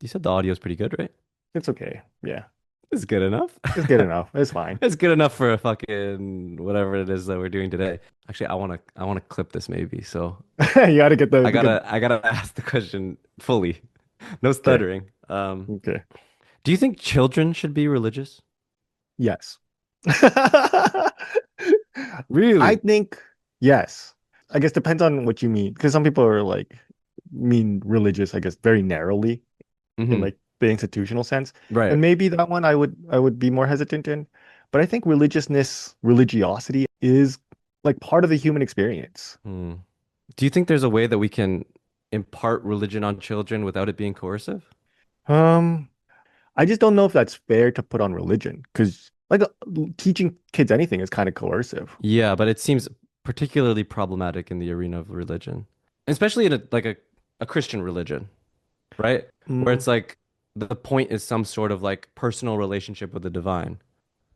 You said the audio is pretty good, right? It's okay. Yeah. It's good enough. It's good enough. It's fine. It's good enough for a fucking whatever it is that we're doing today. Actually, I wanna clip this maybe. So You gotta get I the good. gotta I gotta ask the question fully. No Okay. stuttering. Okay. Do you think children should be religious? Yes. I Really? think yes. I guess depends on what you mean. Because some people are like mean religious, I guess, very narrowly in Hmm. like the institutional sense. Right. And maybe that one I would be more hesitant in. But I think religiosity is like part of the human experience. Hmm. Do you think there's a way that we can impart religion on children without it being coercive? Um, I just don't know if that's fair to put on religion because like teaching kids anything is kind of coercive. Yeah, but it seems particularly problematic in the arena of religion, especially in a Christian religion, right? Where Mm, it's like the point is some sort of like personal relationship with the divine,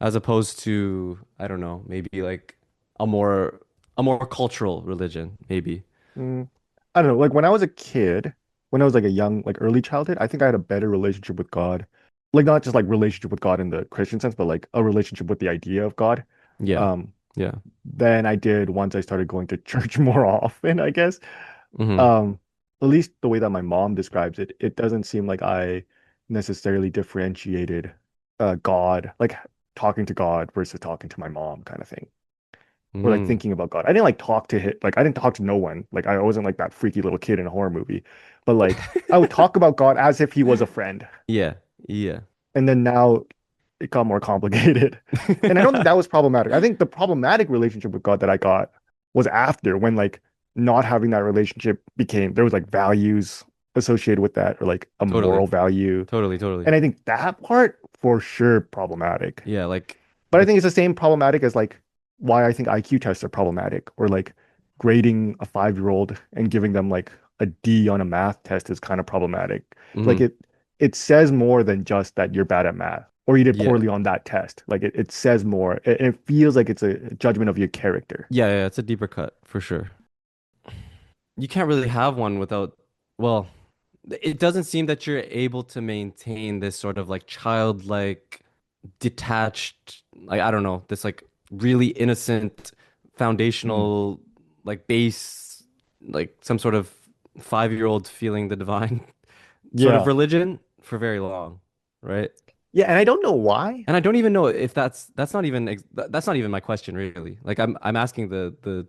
as opposed to, I don't know, maybe like a more a more cultural religion, maybe. mm. I don't know. Like when I was a kid, when I was like a young, like early childhood, I think I had a better relationship with God. Like not just like relationship with God in the Christian sense, but like a relationship with the idea of God. Yeah. Um, Yeah. than I did once I started going to church more often, I guess. Hmm. Um, at least the way that my mom describes it, it doesn't seem like I necessarily differentiated God, like talking to God versus talking to my mom kind of thing. Or like Mm. thinking about God. I didn't like talk to him, like I didn't talk to no one. Like I wasn't like that freaky little kid in a horror movie. But like I would talk about God as if he was a friend. Yeah. Yeah. And then now it got more complicated. And I don't think that was problematic. I think the problematic relationship with God that I got was after when like not having that relationship became there was like values associated with that or like a Totally. moral value. Totally. Totally. And I think that part for sure problematic. Yeah, like But I the think it's the same problematic as like why I think IQ tests are problematic or like grading a 5-year-old and giving them like a D on a math test is kind of problematic. Like mhm. it says more than just that you're bad at math or you did Yeah. poorly on that test. Like it says more. It feels like it's a judgment of your character. Yeah, yeah, it's a deeper cut for sure. You can't really have one without, well, it doesn't seem that you're able to maintain this sort of like childlike, detached, like I don't know, this like really innocent, Mm. foundational, like base, like some sort of 5-year-old feeling the divine sort of Yeah. religion for very long, right? Yeah, and I don't know why. And I don't even know if that's not even that's not even my question really. Like I'm asking the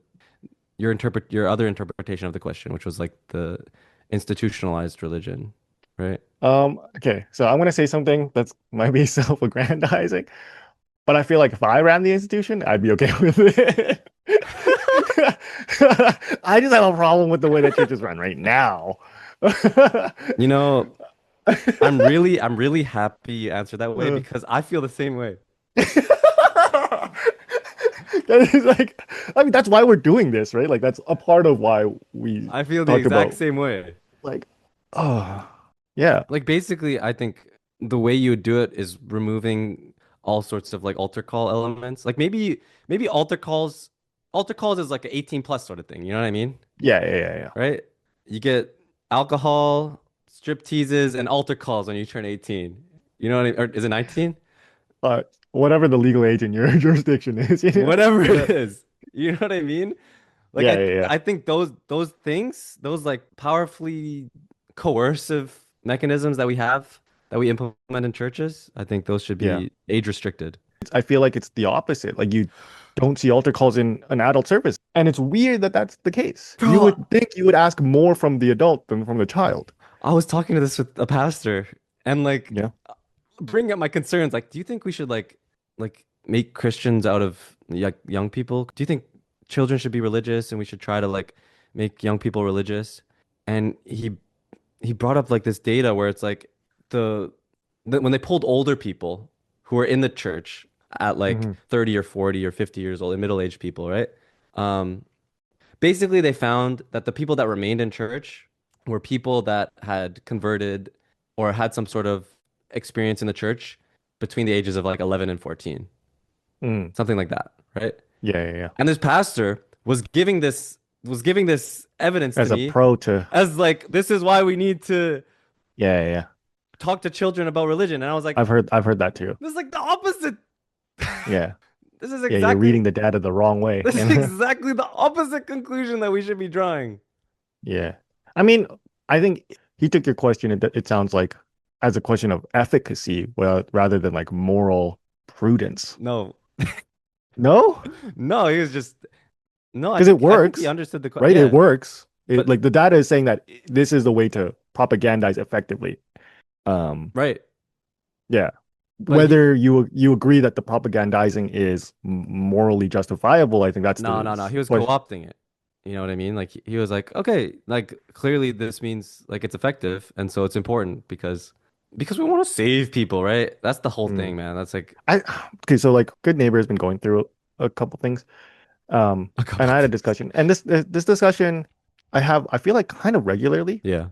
your other interpretation of the question, which was like the institutionalized religion, right? Okay, so I'm gonna say something that's might be self-aggrandizing, but I feel like if I ran the institution, I'd be okay with it. I just have a problem with the way that churches run right now. You know, I'm really happy you answered that way because I feel the same way. That is like, I mean, that's why we're doing this, right? Like, that's a part of why we I feel the talk exact about, same way. like, oh, yeah. Like basically, I think the way you would do it is removing all sorts of like altar call elements. Like maybe altar calls is like an 18 plus sort of thing. You know what I mean? Yeah, yeah, yeah, yeah. Right? You get alcohol, strip teases, and altar calls when you turn 18. You know what I mean? Or is it 19? Whatever the legal age in your jurisdiction is, Whatever Yeah, it is. You know what I mean? Like yeah, yeah, yeah. I think those things, those like powerfully coercive mechanisms that we have that we implement in churches, I think those should Yeah. be age restricted. I feel like it's the opposite. Like you don't see altar calls in an adult service. And it's weird that that's the case. You Bro, would think you would ask more from the adult than from the child. I was talking to this with a pastor and like Yeah. bring up my concerns. Like, do you think we should like make Christians out of like young people? Do you think children should be religious and we should try to like make young people religious? And he brought up like this data where it's like the, when they pulled older people who were in the church at like Hmm. 30 or 40 or 50 years old, and middle-aged people, right? Um, Basically they found that the people that remained in church were people that had converted or had some sort of experience in the church between the ages of like 11 and 14, Mm. something like that, right? Yeah, yeah, yeah. And this pastor was giving this evidence to As a me pro to, as like this is why we need to yeah, yeah, yeah. talk to children about religion. And I was like, I've heard that too. this is like the opposite. Yeah. This is Yeah, you're exactly reading the data the wrong way. this is exactly the opposite conclusion that we should be drawing. Yeah. I mean, I think he took your question, it sounds like, as a question of efficacy, well, rather than like moral prudence. No, No? no, he was just no. Because it I think he works, understood the right? It yeah, works. It but like the data is saying that this is the way to propagandize effectively. Um, right, yeah. but he Whether you agree that the propagandizing is morally justifiable, I think that's no, the no, no. He was question. co-opting it. You know what I mean? Like he was like, okay, like clearly this means like it's effective, and so it's important because we want to save people, right? That's the whole Mm. thing, man. That's like I okay, so like Good Neighbor has been going through a couple things. a couple And I had a things. discussion, and this discussion I feel like kind of regularly, Yeah,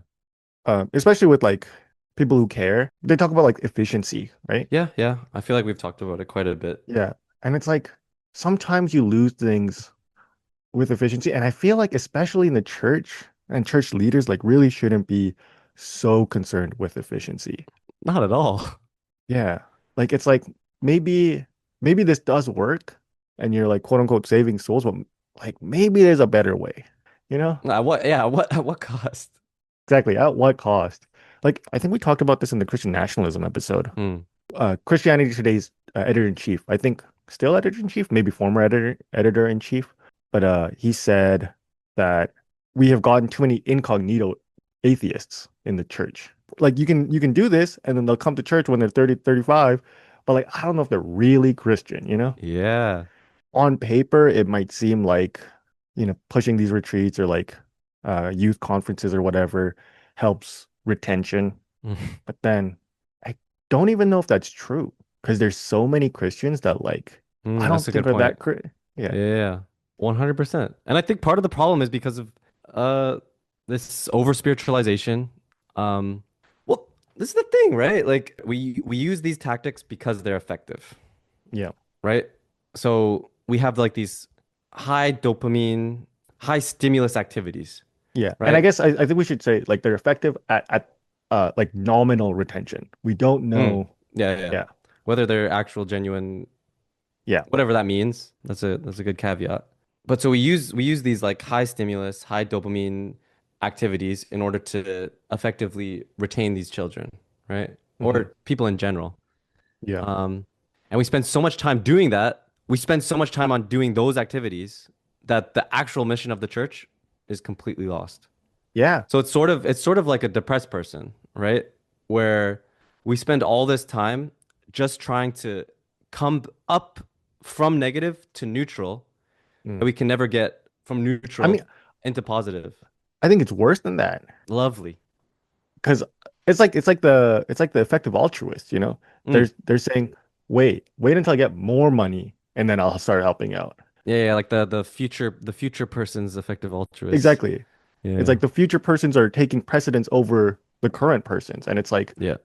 especially with like people who care. They talk about like efficiency, right? yeah, yeah. I feel like we've talked about it quite a bit. Yeah, and it's like sometimes you lose things with efficiency, and I feel like especially in the church and church leaders like really shouldn't be so concerned with efficiency. Not at all. Yeah, like it's like maybe maybe this does work, and you're like quote unquote saving souls, but like maybe there's a better way, you know? What? Yeah. What? At what cost? Exactly. At what cost? Like, I think we talked about this in the Christian nationalism episode. Hmm. Christianity Today's editor-in-chief, I think still editor-in-chief, maybe former editor-in-chief, but he said that we have gotten too many incognito atheists in the church. Like you can do this and then they'll come to church when they're 30, 35, but like I don't know if they're really Christian, you know? Yeah. On paper, it might seem like, pushing these retreats or like youth conferences or whatever helps retention. But then I don't even know if that's true because there's so many Christians that like I That's don't a think good are point. that yeah. Yeah. 100%. And I think part of the problem is because of uh this over spiritualization. Um, well, this is the thing, right? Like we use these tactics because they're effective, Yeah. right? So we have like these high dopamine, high stimulus activities, Yeah. And I right? guess I think we should say like they're effective at like nominal retention. We don't Mm. know. Yeah, yeah, yeah. Yeah. Whether they're actual genuine, Yeah. whatever that means, that's a good caveat. But so we use these like high stimulus, high dopamine activities in order to effectively retain these children, right? Hmm. Or people in general. Yeah. Um, and we spend so much time doing that. We spend so much time on doing those activities that the actual mission of the church is completely lost. Yeah. So it's sort of like a depressed person, right? Where we spend all this time just trying to come up from negative to neutral, Mm. and we can never get from I mean, neutral into positive. I think it's worse than that. Lovely. Because it's like the effective altruist, you know? Mm. They're saying, wait until I get more money and then I'll start helping out. Yeah, yeah, like the future person's effective altruist. Exactly. It's Yeah. like the future persons are taking precedence over the current persons. And it's like Yeah.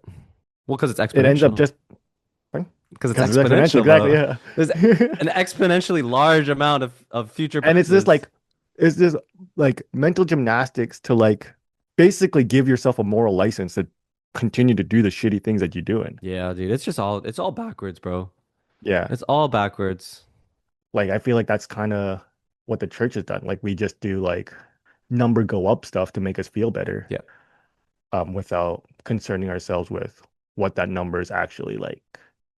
Well, because it's it ends up exponential. just Because it's because it's exponential, exponential, exactly. bro. Yeah. There's an exponentially large amount of future And persons. it's this like mental gymnastics to like basically give yourself a moral license to continue to do the shitty things that you're doing. Yeah, dude. It's all backwards, bro. Yeah. It's all backwards. Like I feel like that's kind of what the church has done. Like we just do like number go up stuff to make us feel better, Yeah, without concerning ourselves with what that number is actually like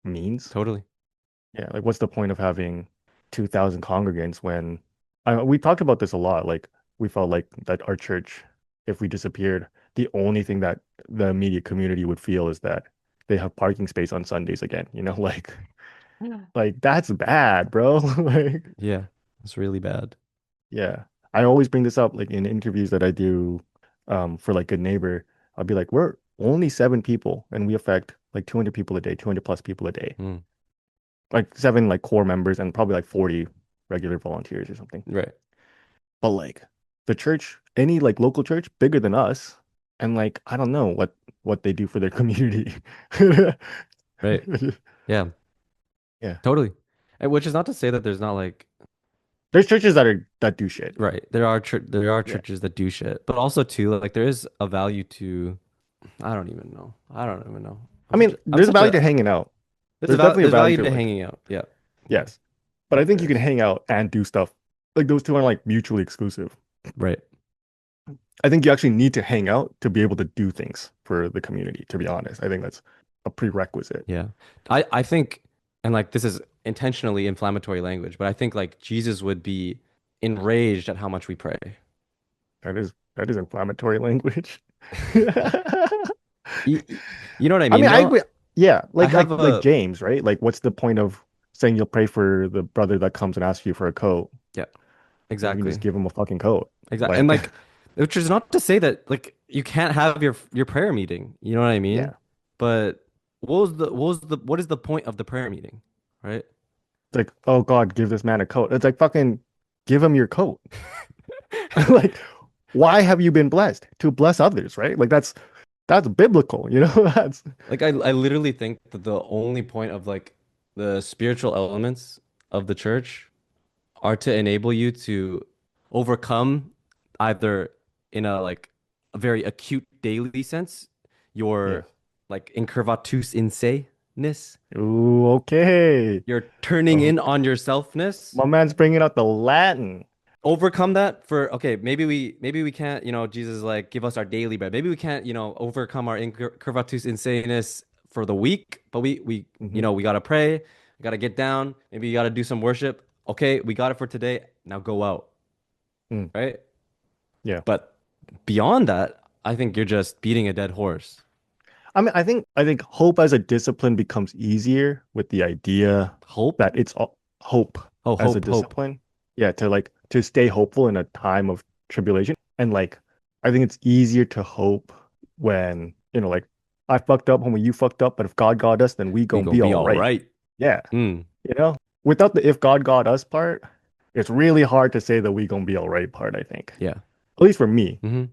means. totally. Yeah, like what's the point of having 2,000 congregants when we talked about this a lot. Like we felt like that our church, if we disappeared, the only thing that the immediate community would feel is that they have parking space on Sundays again. Yeah. Like that's bad, bro. Like Yeah, it's really bad. yeah. I always bring this up like in interviews that I do for like Good Neighbor. I'll be like, we're only 7 people and we affect like 200 people a day, 200 plus people a day. Mm, Like 7 like core members and probably like 40 regular volunteers or something. right, But like the church, any like local church bigger than us, and like I don't know what they do for their community. right. Yeah, Yeah. totally. And which is not to say that there's not like There's churches that do shit. right. There are Yeah. churches that do shit, but also too like there is a value to. I don't even know. I don't even know. I mean, I'm there's a such value to a hanging out. There's definitely a there's value value to to like, hanging out. Yeah. Yeah. yes. But I think you There can is. hang out and do stuff. Like those two are like mutually exclusive. Right. I think you actually need to hang out to be able to do things for the community, to be honest. I think that's a prerequisite. Yeah. I think, and like this is intentionally inflammatory language, but I think like Jesus would be enraged at how much we pray. That is inflammatory language. I You, you know what I mean, mean, I though? agree. Yeah, I like have a James, right? Like, what's the point of saying you'll pray for the brother that comes and asks you for a coat yeah, when you can just exactly. give him a fucking coat? Exactly. And Like, like, which is not to say that like you can't have your prayer meeting. You know what I mean? yeah, But what is the point of the prayer meeting? Right? it's like, oh God, give this man a coat. It's like fucking give him your coat. Like, why have you been blessed? To bless others, right? Like that's biblical, you know? That's Like I literally think that the only point of like the spiritual elements of the church are to enable you to overcome either in a like a very acute daily sense, yeah. your like incurvatus in se-ness, Ooh, okay. you're turning Oh, in on yourselfness. my man's bringing out the Latin. Overcome that for okay, maybe we can't, Jesus is like give us our daily bread. Maybe we can't, overcome our incurvatus in se-ness for the week, but we Hmm. we gotta pray, we gotta get down, maybe you gotta do some worship. Okay, we got it for today. Now go out, Mm, right? yeah. But beyond that, I think you're just beating a dead horse. I mean, I think hope as a discipline becomes easier with the idea Hope? that it's all hope Oh, as a hope. discipline. Yeah, to stay hopeful in a time of tribulation. And like I think it's easier to hope when, like I fucked up, homie, you fucked up, but if God got us, then we We gonna gonna be be all all right. right. Yeah. Mm, You know? Without the if God got us part, it's really hard to say the we gonna be all right part, I think. yeah. At least for me. Hmm.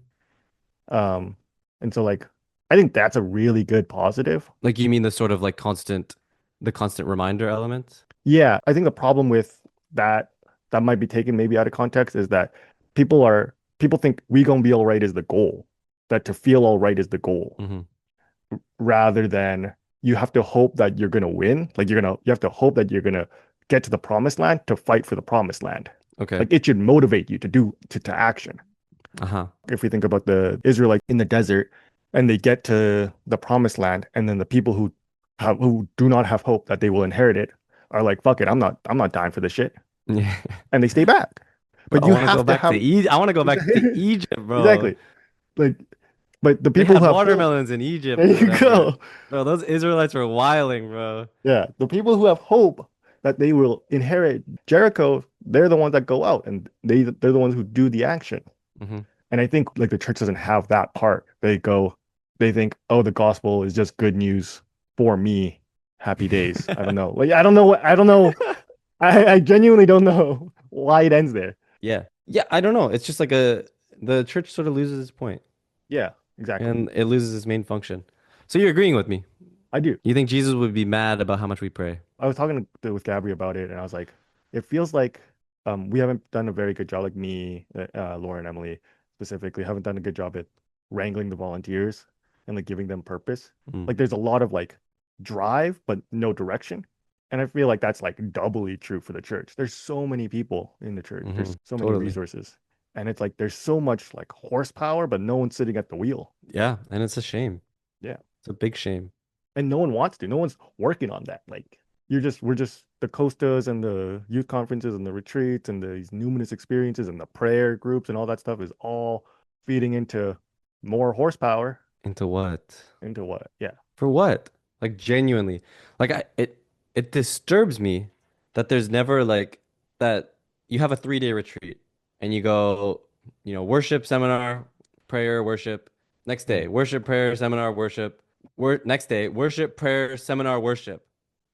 Um, and so like I think that's a really good positive. Like you mean the sort of like the constant reminder element? Yeah, I think the problem with that that might be taken maybe out of context is that people think we gonna be all right is the goal, that to feel all right is the goal, Hmm. rather than you have to hope that you're gonna win. Like you have to hope that you're gonna get to the promised land to fight for the promised land. Okay. Like it should motivate you to do to action. Uh-huh. If we think about the Israelites in the desert and they get to the promised land, and then the people who do not have hope that they will inherit it are like, fuck it, I'm not dying for this shit. Yeah. And they stay back. Bro, But I you want to go have to back to have Egypt. I want to go back to exactly, Egypt, bro. exactly. Like, but the They people had who have hope, watermelons in there Egypt or you whatever. go. Bro, those Israelites were wilding, bro. Yeah, the people who have hope that they will inherit Jericho, they're the ones that go out and they're the ones who do the action. Hmm. And I think like the church doesn't have that part. They think, oh, the gospel is just good news for me. Happy days. I don't know. Like I don't know. I genuinely don't know why it ends there. Yeah. Yeah, I don't know. It's just like the church sort of loses its point Yeah, exactly. and it loses its main function. So you're agreeing with me. I do. You think Jesus would be mad about how much we pray? I was talking with Gabby about it, and I was like, it feels like we haven't done a very good job, like me, Lauren, Emily specifically, haven't done a good job at wrangling the volunteers and like giving them purpose. Mm. Like there's a lot of like drive, but no direction. And I feel like that's like doubly true for the church. There's so many people in the church. Hmm. There's so many Totally. resources. And it's like there's so much like horsepower, but no one's sitting at the wheel. Yeah, and it's a shame. Yeah. It's a big shame. And no one wants to. No one's working on that. Like we're just the Costas and the youth conferences and the retreats and these numinous experiences and the prayer groups and all that stuff is all feeding into more horsepower Into what? into what? Yeah. For what? Like genuinely. Like it disturbs me that there's never like that you have a 3-day retreat and you go, worship, seminar, prayer, worship. Next Mm. day, worship, prayer, seminar, worship. Next day, worship, prayer, seminar, worship.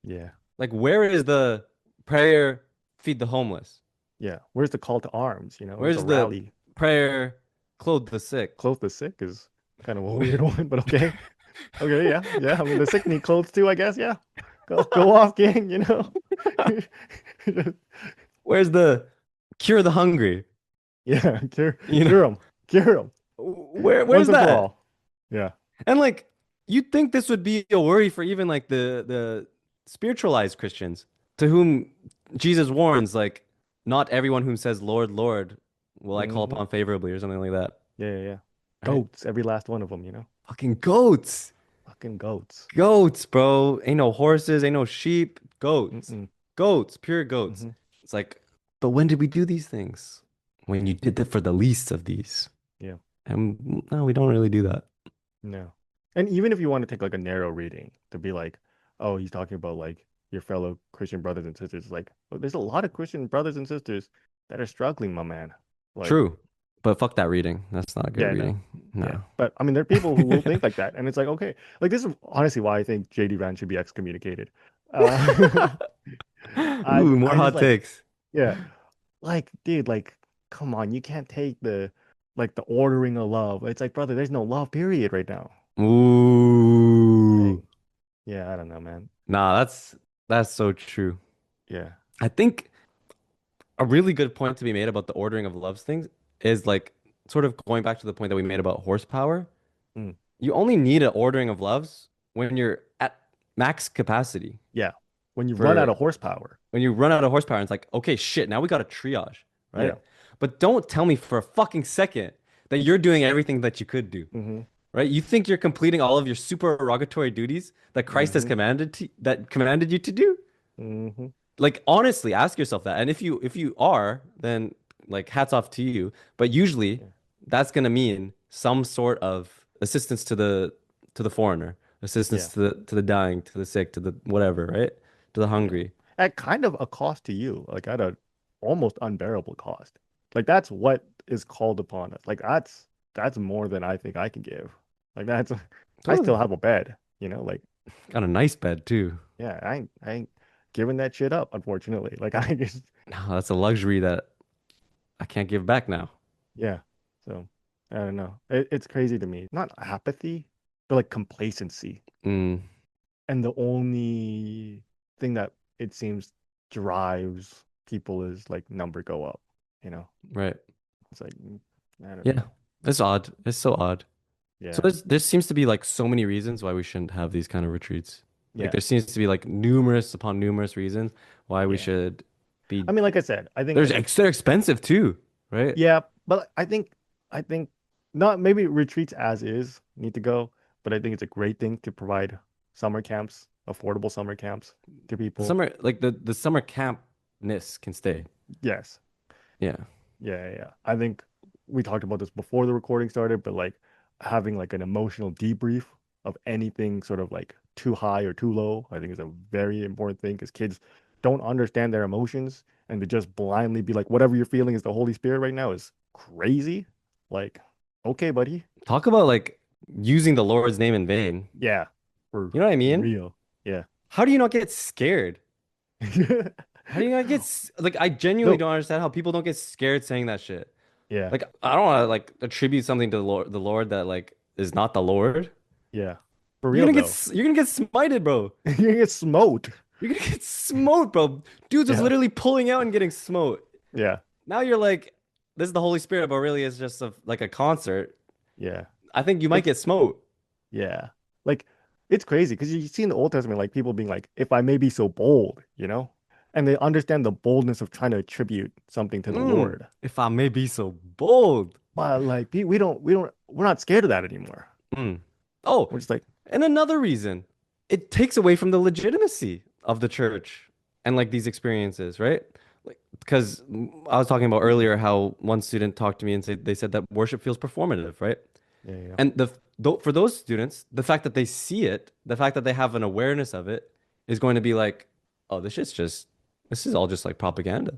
Yeah. Like where is the prayer, feed the homeless? Yeah. Where's the call to arms? Where's the Where's the rally? prayer, clothe the sick? Clothes the sick is kind of a weird one, but okay. Okay, yeah. Yeah. I mean the sick need clothes too, I guess. Yeah. Go off, gang. Where's the cure the hungry? Yeah, cure You know, cure them. Cure them. where's Once and for that? all. Yeah. And like you'd think this would be a worry for even like the spiritualized Christians to whom Jesus warns like not everyone whom says Lord, Lord will I call Hmm. upon favorably or something like that. Yeah, yeah, yeah. Right? Goats, every last one of them, you know? Fucking goats. Fucking goats. Goats, bro. Ain't no horses, ain't no sheep. Goats. Mm-mm. Goats, pure goats. Hmm. It's like, but when did we do these things? When you did that for the least of these. Yeah, And no, we don't really do that. no. And even if you want to take like a narrow reading to be like, oh, he's talking about like your fellow Christian brothers and sisters, like, well, there's a lot of Christian brothers and sisters that are struggling, my man. Like, True. But fuck that reading. That's not a good yeah, no. reading. Yeah. No. But I mean, there are people who will think like that. And it's like, okay, like this is honestly why I think JD Van should be excommunicated. Uh, Ooh, more I just hot like, takes. yeah, like, dude, like, come on, you can't take the like the ordering of love. It's like, brother, there's no love period right now. Ooh. Like, yeah, I don't know, man. Nah, that's so true. Yeah. I think a really good point to be made about the ordering of loves things is like sort of going back to the point that we made about horsepower. Mm. You only need an ordering of loves when you're at max capacity. Yeah. When you run out For of horsepower. when you run out of horsepower, it's like, okay, shit, now we got a triage, Yeah. right? But don't tell me for a fucking second that you're doing everything that you could do, Hmm. right? You think you're completing all of your supererogatory duties that Christ has Hmm. commanded you to do? Hmm. Like honestly, ask yourself that. And if you are, then like hats off to you. But usually Yeah. that's gonna mean some sort of assistance to the foreigner, assistance Yeah. to the dying, to the sick, to the whatever, right? To the Yeah. hungry. At kind of a cost to you, like at a almost unbearable cost. Like that's what is called upon us. Like that's more than I think I can give. Like that's I So still have a bed, you know, like got a nice bed too. yeah, I ain't giving that shit up, unfortunately. Like I just No, that's a luxury that I can't give back now. yeah. So I don't know. It's crazy to me. Not apathy, but like complacency. Mm, And the only thing that it seems drives people is like number go up, you know? right. It's like I don't Yeah. know. It's odd. It's so odd. So Yeah. there seems to be like so many reasons why we shouldn't have these kind of retreats. Like Yeah. there seems to be like numerous upon numerous reasons why we Yeah. should be. I mean, like I said, I think There's like they're expensive too, right? yeah, but I think not maybe retreats as is need to go, but I think it's a great thing to provide summer camps, affordable summer camps to The people. summer like the summer campness can stay. Yes. Yeah, Yeah, yeah, yeah. I think we talked about this before the recording started, but like having like an emotional debrief of anything sort of like too high or too low, I think is a very important thing because kids don't understand their emotions and to just blindly be like, whatever you're feeling is the Holy Spirit right now is crazy. Like, okay, buddy. talk about like using the Lord's name in vain. Yeah, for You know what I mean? real. Yeah. How do you not get scared? How do you not get like I genuinely No, don't understand how people don't get scared saying that shit. yeah, Like I don't want to like attribute something to the Lord that like is not the Lord. yeah. For real though. You're gonna get smited, bro. You're gonna get smoked. You're gonna get smote, bro. Dudes was Yeah, literally pulling out and getting smote. yeah, Now you're like, this is the Holy Spirit, but really it's just like a concert. yeah. I think you might Like get smote. yeah. Like it's crazy because you see in the Old Testament like people being like, if I may be so bold, you know? And they understand the boldness of trying to attribute something to the Lord. If I may be so bold. But like we're not scared of that anymore. Mm. Oh, We're just like, and another reason, it takes away from the legitimacy of the church and like these experiences, right? Like, because I was talking about mm, earlier how one student talked to me and said they said that worship feels performative, right? yeah, yeah, And for those students, the fact that they see it, the fact that they have an awareness of it, is going to be like, oh, this is all just like propaganda.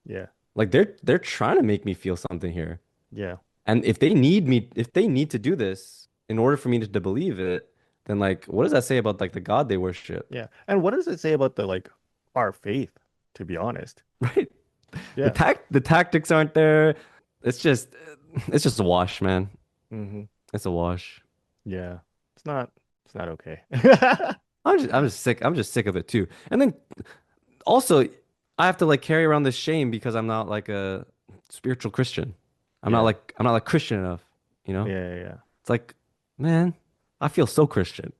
yeah, Like they're trying to make me feel something here. yeah, And if they need to do this in order for me to believe it, then like, what does that say about like the God they worship, yeah. And what does it say about the like our faith, to be honest? right? Yeah. The tactics aren't there. It's just, it's just a wash, man. Hmm. It's a wash. Yeah. It's not okay. I'm just sick. I'm just sick of it too. And then also, I have to like carry around this shame because I'm not like a spiritual Christian. Yeah. I'm not like Christian enough, you know? Yeah, yeah, yeah. It's like, man, I feel so Christian.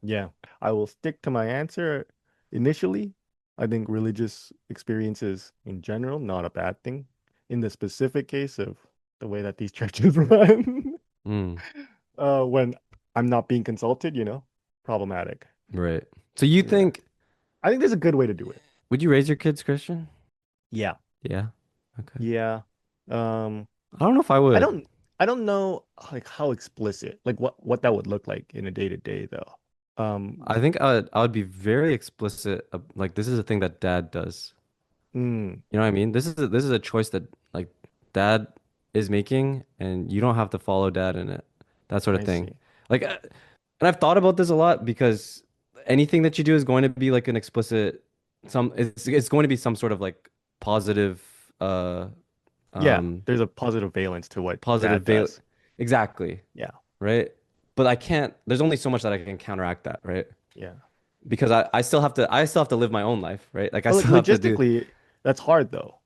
Yeah, I will stick to my answer initially. I think religious experiences in general, not a bad thing. In the specific case of the way that these churches run, Mm, when I'm not being consulted, problematic. right. So you Yeah. think, I think there's a good way to do it. would you raise your kids Christian? Yeah. Yeah. Okay. Yeah. Um, I don't know if I I would. don't I don't know like how explicit, like what that would look like in a day to day though. Um, I think I would be very explicit. Like this is a thing that dad does. mm, You know what I mean? This is a choice that like dad is making, and you don't have to follow dad in it. That sort of I thing. see. Like, and I've thought about this a lot because anything that you do is going to be like an explicit, it's going to be some sort of like positive, Yeah, um, there's a positive valence to what positive dad veil. does. Exactly. Yeah. Right. But I can't. There's only so much that I can counteract that. Right. Yeah. Because I still have to live my own life. Right. Like I But like still have to do. logistically, that's hard though.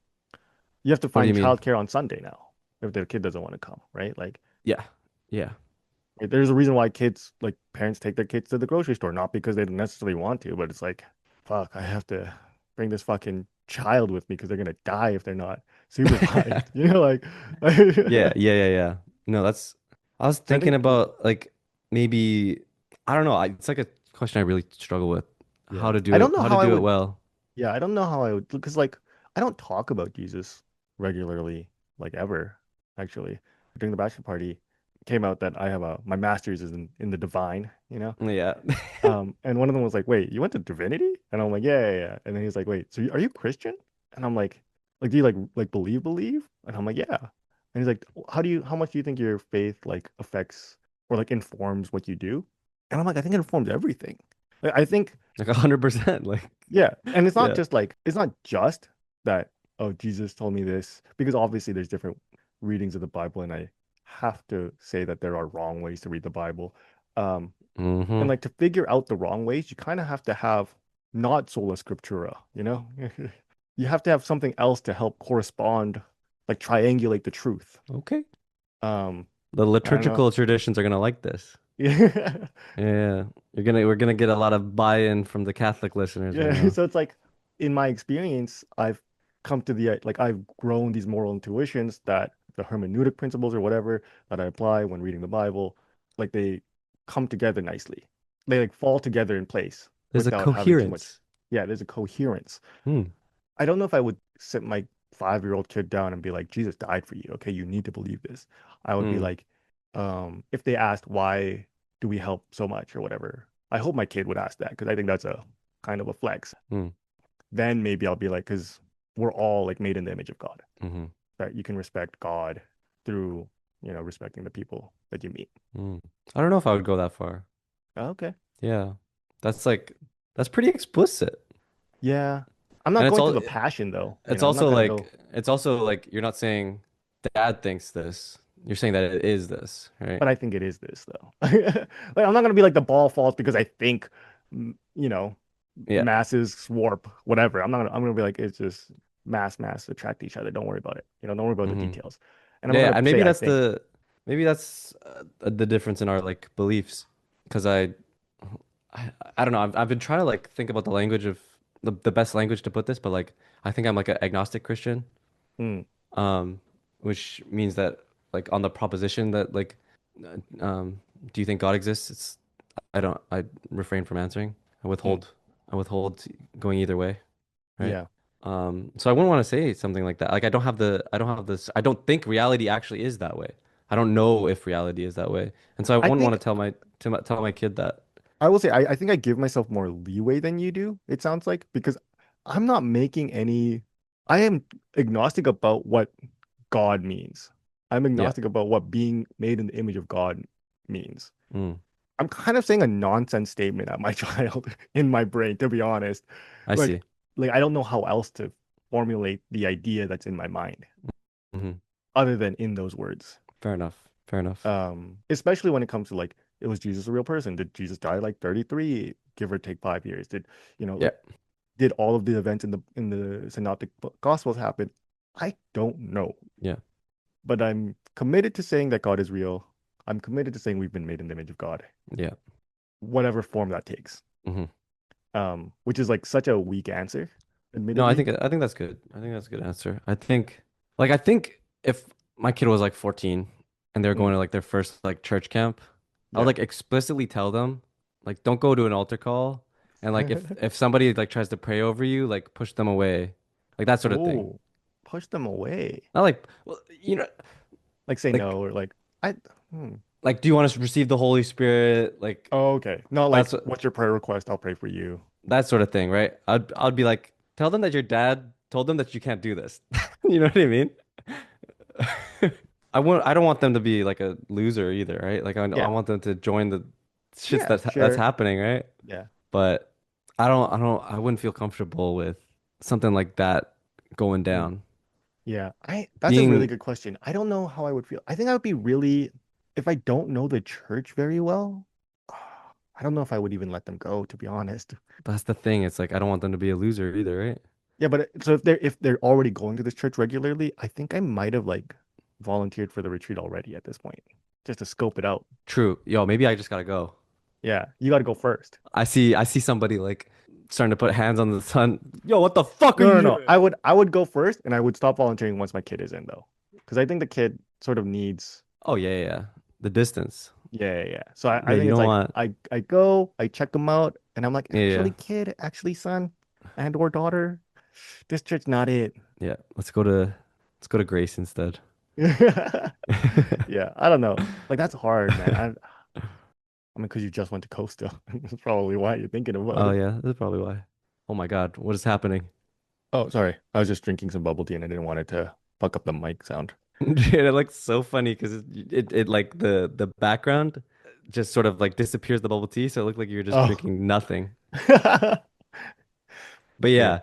You have to What do find you mean? childcare on Sunday now if the kid doesn't want to come, right? Like Yeah. Yeah. there's a reason why kids, like parents take their kids to the grocery store, not because they don't necessarily want to, but it's like, fuck, I have to bring this fucking child with me because they're gonna die if they're not supervised. Like Yeah, I yeah, yeah, yeah. No, I was thinking think, about like maybe I don't know. It's like a question I really struggle with. yeah. I don't know How to how I do it would, well. yeah, I don't know how I would, because like I don't talk about Jesus regularly, like ever, actually. During the bachelor party, it came out that I have my master's is in the divine. Yeah. And one of them was like, "Wait, you went to divinity?" And I'm like, "Yeah, yeah, yeah." And then he's like, "Wait, so are you Christian?" And I'm like, do you like believe?" And I'm like, "Yeah." And he's like, how much do you think your faith like affects or like informs what you do?" And I'm like, "I think it informs everything." Like, I think, Like 100%. Like yeah. And yeah. it's not just that, oh, Jesus told me this, because obviously there's different readings of the Bible, and I have to say that there are wrong ways to read the Bible. Um, and Mm-hmm. like to figure out the wrong ways, you kind of have to have not sola scriptura? You have to have something else to help correspond, like triangulate the truth. Okay. Um, The I don't know. liturgical traditions are gonna like this. Yeah. Yeah. We're gonna get a lot of buy-in from the Catholic listeners, you Yeah. know. So it's like in my experience, I've come to like I've grown these moral intuitions that the hermeneutic principles or whatever that I apply when reading the Bible, like they come together nicely. They like fall together in place There's a without having too much. coherence. Yeah, there's a coherence. Hmm. I don't know if I would sit my 5-year-old kid down and be like, Jesus died for you. Okay, you need to believe this. I would be Hmm. like, if they asked why do we help so much or whatever, I hope my kid would ask that because I think that's a kind of a flex. Hmm. Then maybe I'll be like, because we're all like made in the image of God, Mm-hmm. that you can respect God through, respecting the people that you meet. Hmm. I don't know if I would go that far. Okay. Yeah. That's like that's pretty explicit. Yeah. I'm And not going through the passion though. I'm not gonna go. it's also like you're not saying dad thinks this. You're saying that it is this, right? But I think it is this though. Like I'm not gonna be like the ball falls because I think, mm, you know, Yeah. masses warp, whatever. I'm gonna be like it's just mass attract each other. Don't worry about it. Don't worry about the Hmm. details. And I'm Yeah, yeah, gonna and say I think. maybe that's the difference in our like beliefs. Because I don't know. I've been trying to like think about the language of the best language to put this, but like I think I'm like an agnostic Christian, Mm, um, which means that like on the proposition that like do you think God exists? I refrain from answering. I mm, withhold I withhold going either way, right? yeah. So I wouldn't want to say something like that. Like I don't have this I don't think reality actually is that way. I don't know if reality is that way. And so I I wouldn't want think to tell my kid that. I will say I think I give myself more leeway than you do, it sounds like, because I'm not making any I am agnostic about what God means. I'm Yeah. agnostic about what being made in the image of God means. Mm, I'm kind of saying a nonsense statement at my child in my brain, to be honest. I Like, see. like I don't know how else to formulate the idea that's in my mind Hmm. other than in those words. Fair enough. Fair enough. Especially when it comes to like, it was Jesus a real person? Did Jesus die like 33, give or take 5 years? Yeah. Like, did all of the events in the synoptic gospels happen? I don't know, Yeah. but I'm committed to saying that God is real. I'm committed to saying we've been made in the image of God, Yeah. whatever form that takes. Hmm. Which is like such a weak answer, No, admittedly. I think that's good. I think that's a good answer. I think if my kid was like 14 and they're going Mm, to like their first like church camp, I would yeah. like explicitly tell them like don't go to an altar call, and like if somebody like tries to pray over you, like push them away. Like that sort of thing. Oh, push them away. Not like well, you know, Like say like no or like I hmm. do you want us to receive the Holy Spirit? Like Oh, okay. Not like that's what what's your prayer request? I'll pray for you. that sort of thing, right? I'd be like, tell them that your dad told them that you can't do this. You know what I mean? I don't want them to be like a loser either, right? Like I Yeah. want them to join the shits Yeah, that's sure. happening, right? Yeah. But I wouldn't feel comfortable with something like that going Hmm. down. Yeah. I that's a really Being good question. I don't know how I would feel. I think I would be really if I don't know the church very well, I don't know if I would even let them go, to be honest. That's the thing. It's like I don't want them to be a loser either, right? Yeah, but so if they're already going to this church regularly, I think I might have like volunteered for the retreat already at this point, just to scope it out. True. Yo, maybe I just gotta go. Yeah, you got to go first. I see somebody like starting to put hands on the sun. Yo, what the fuck are No, no, you no. doing? I would go first, and I would stop volunteering once my kid is in though, because I think the kid sort of needs. Oh yeah, yeah, yeah. The distance. Yeah, yeah, yeah. So Yeah, I you think it's don't like want. I go, I check them out, and I'm like, Yeah, yeah, actually, kid, actually, son, and or daughter, this church not it. yeah. Let's go to Grace instead. Yeah, I don't know. Like that's hard, man. I mean, because you just went to Costa. That's probably why you're thinking about Oh it. yeah, that's probably why. Oh my God, what is happening? Oh, sorry. I was just drinking some bubble tea and I didn't want it to fuck up the mic sound. Dude, it looks so funny because it like the background just sort of like disappears the bubble tea, so it looked like you were just Oh. drinking nothing. But Yeah. yeah.